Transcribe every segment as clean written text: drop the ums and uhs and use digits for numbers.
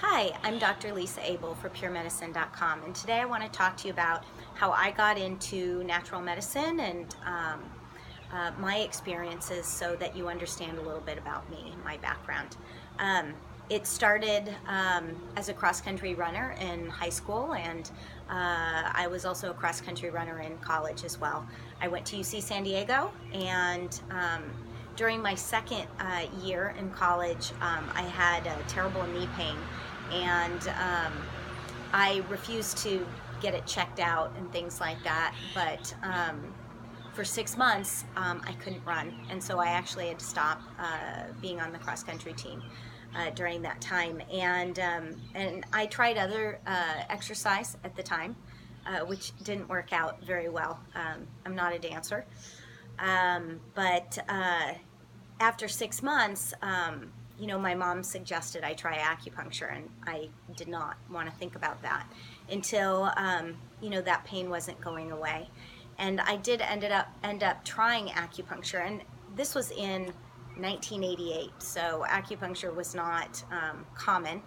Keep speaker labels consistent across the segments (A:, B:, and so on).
A: Hi, I'm Dr. Lisa Abell for PureMedicine.com, and today I want to talk to you about how I got into natural medicine and my experiences so that you understand a little bit about me, my background. It started as a cross-country runner in high school, and I was also a cross-country runner in college as well. I went to UC San Diego, and during my second year in college, I had a terrible knee pain, and I refused to get it checked out and things like that, but for 6 months I couldn't run, and so I actually had to stop being on the cross-country team during that time, and I tried other exercise at the time, which didn't work out very well. I'm not a dancer, but after 6 months, my mom suggested I try acupuncture, and I did not want to think about that until, that pain wasn't going away. And I did end up trying acupuncture, and this was in 1988, so acupuncture was not common.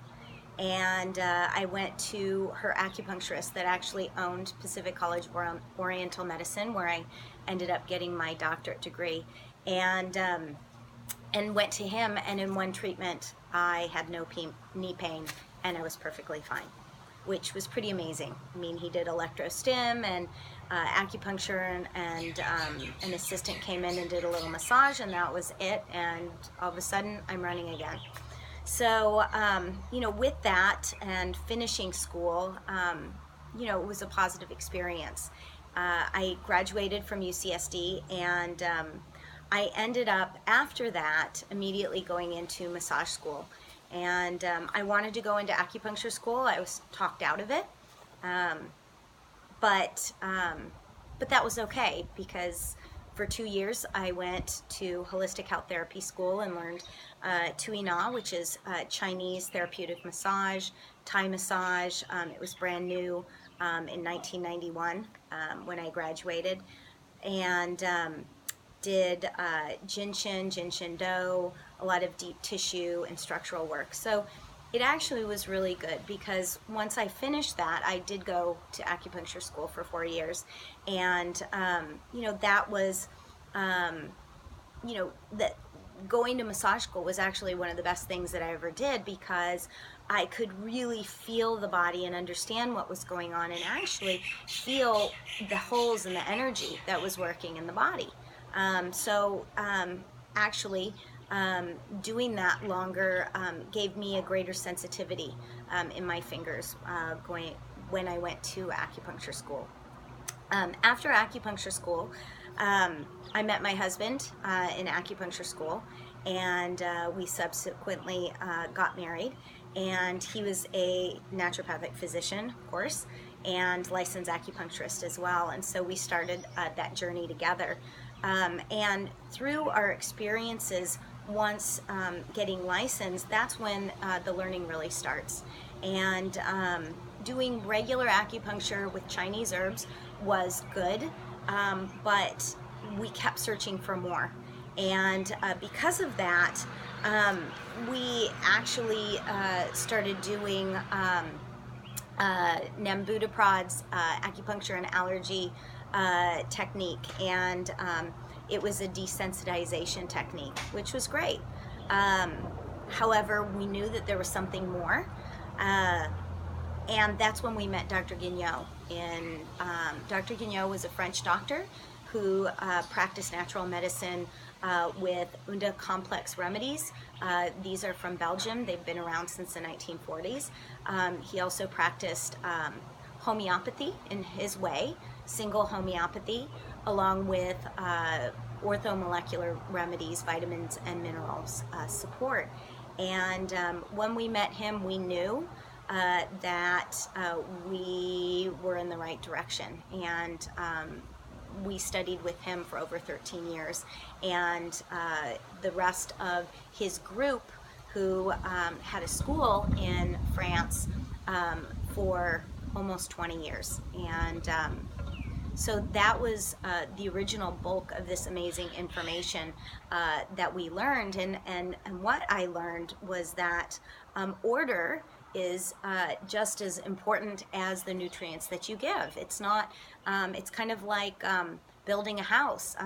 A: And I went to her acupuncturist that actually owned Pacific College Oriental Medicine, where I ended up getting my doctorate degree, and went to him, and in one treatment I had no knee pain, and I was perfectly fine, which was pretty amazing. I mean, he did electrostim and acupuncture, and an assistant came in and did a little massage, and that was it, and all of a sudden I'm running again. So, with that and finishing school, it was a positive experience. I graduated from UCSD, and I ended up, after that, immediately going into massage school. And I wanted to go into acupuncture school. I was talked out of it. But that was okay, because for 2 years I went to holistic health therapy school and learned Tui Na, which is Chinese therapeutic massage, Thai massage. It was brand new in 1991 when I graduated, and did Jinshin Do, a lot of deep tissue and structural work. So it actually was really good, because once I finished that, I did go to acupuncture school for 4 years, and that was, that going to massage school was actually one of the best things that I ever did, because I could really feel the body and understand what was going on, and actually feel the holes and the energy that was working in the body. Doing that longer gave me a greater sensitivity in my fingers when I went to acupuncture school. After acupuncture school, I met my husband in acupuncture school, and we subsequently got married, and he was a naturopathic physician, of course, and licensed acupuncturist as well, and so we started that journey together. And through our experiences, once getting licensed, that's when the learning really starts. And doing regular acupuncture with Chinese herbs was good, but we kept searching for more. And because of that, we actually started doing Nambudaprad's acupuncture and allergy technique, and it was a desensitization technique, which was great. However, we knew that there was something more, and that's when we met Dr. Guignot. Dr. Guignot was a French doctor who practiced natural medicine with Unda complex remedies. These are from Belgium. They've been around since the 1940s. He also practiced homeopathy in his way, single homeopathy, along with orthomolecular remedies, vitamins and minerals support. And when we met him, we knew that we were in the right direction, and we studied with him for over 13 years, and the rest of his group, who had a school in France for almost 20 years. And so that was the original bulk of this amazing information that we learned. And what I learned was that order is just as important as the nutrients that you give. It's not, it's kind of like building a house.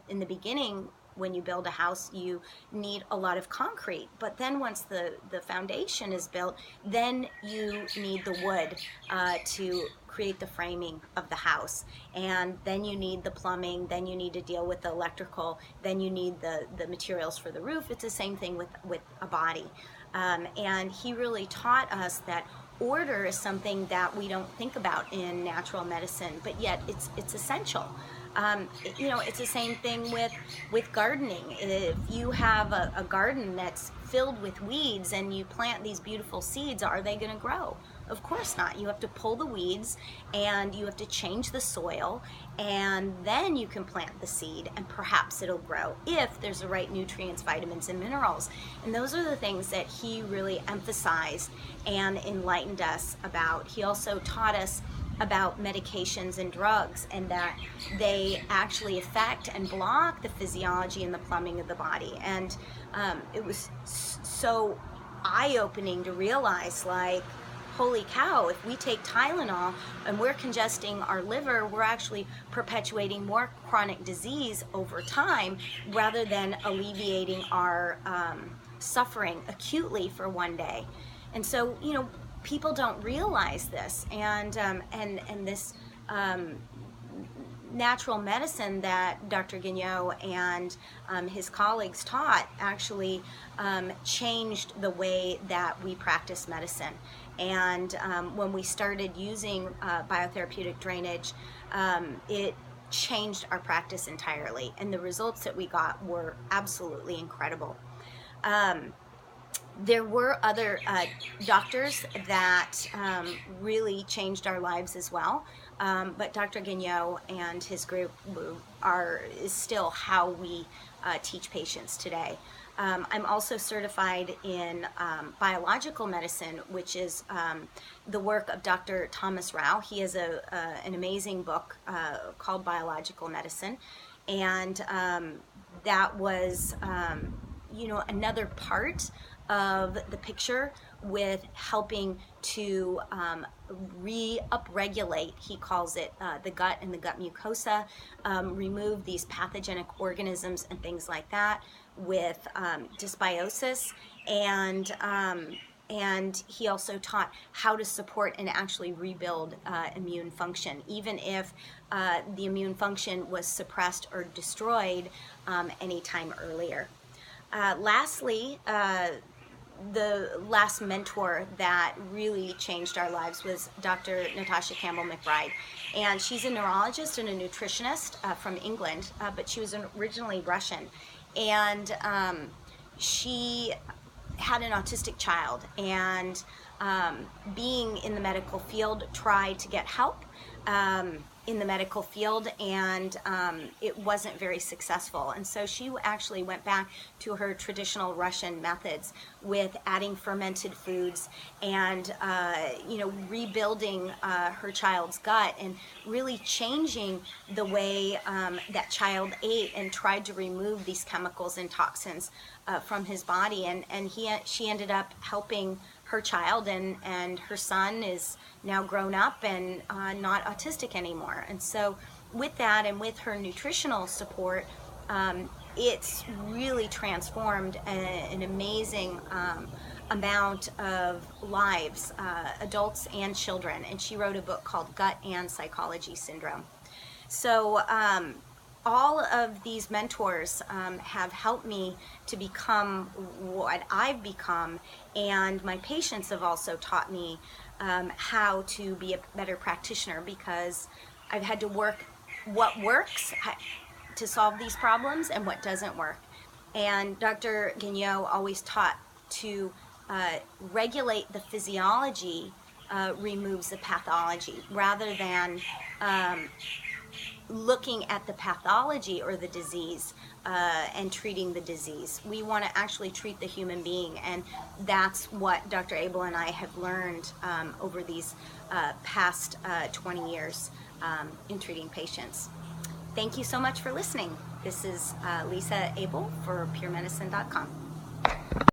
A: In the beginning, when you build a house, you need a lot of concrete. But then once the foundation is built, then you need the wood to create the framing of the house. And then you need the plumbing, then you need to deal with the electrical, then you need the materials for the roof. It's the same thing with a body. And he really taught us that order is something that we don't think about in natural medicine, but yet it's essential. It's the same thing with gardening. If you have a garden that's filled with weeds and you plant these beautiful seeds, are they going to grow? Of course not. You have to pull the weeds and you have to change the soil, and then you can plant the seed and perhaps it'll grow if there's the right nutrients, vitamins, and minerals. And those are the things that he really emphasized and enlightened us about. He also taught us about medications and drugs, and that they actually affect and block the physiology and the plumbing of the body. And it was so eye-opening to realize, like, holy cow, if we take Tylenol and we're congesting our liver, we're actually perpetuating more chronic disease over time rather than alleviating our suffering acutely for one day. And so, people don't realize this, and this natural medicine that Dr. Guignot and his colleagues taught actually changed the way that we practice medicine. And when we started using biotherapeutic drainage, it changed our practice entirely, and the results that we got were absolutely incredible. There were other doctors that really changed our lives as well, but Dr. Guignot and his group is still how we teach patients today. I'm also certified in biological medicine, which is the work of Dr. Thomas Rao. He has an amazing book called Biological Medicine, and that was another part of the picture with helping to upregulate, he calls it, the gut and the gut mucosa, remove these pathogenic organisms and things like that with dysbiosis, and he also taught how to support and actually rebuild immune function, even if the immune function was suppressed or destroyed anytime earlier. Lastly, the last mentor that really changed our lives was Dr. Natasha Campbell McBride. And she's a neurologist and a nutritionist from England, but she was originally Russian. And she had an autistic child, and being in the medical field, tried to get help in the medical field, and it wasn't very successful. And so she actually went back to her traditional Russian methods with adding fermented foods and rebuilding her child's gut and really changing the way that child ate, and tried to remove these chemicals and toxins from his body. And she ended up helping her child, and her son is now grown up and not autistic anymore. And so with that, and with her nutritional support, it's really transformed an amazing amount of lives, adults and children. And she wrote a book called Gut and Psychology Syndrome. So all of these mentors have helped me to become what I've become, and my patients have also taught me how to be a better practitioner, because I've had to work what works to solve these problems and what doesn't work. And Dr. Guignot always taught to regulate the physiology removes the pathology, rather than looking at the pathology or the disease and treating the disease. We want to actually treat the human being, and that's what Dr. Abell and I have learned over these past 20 years in treating patients. Thank you so much for listening. This is Lisa Abell for PureMedicine.com.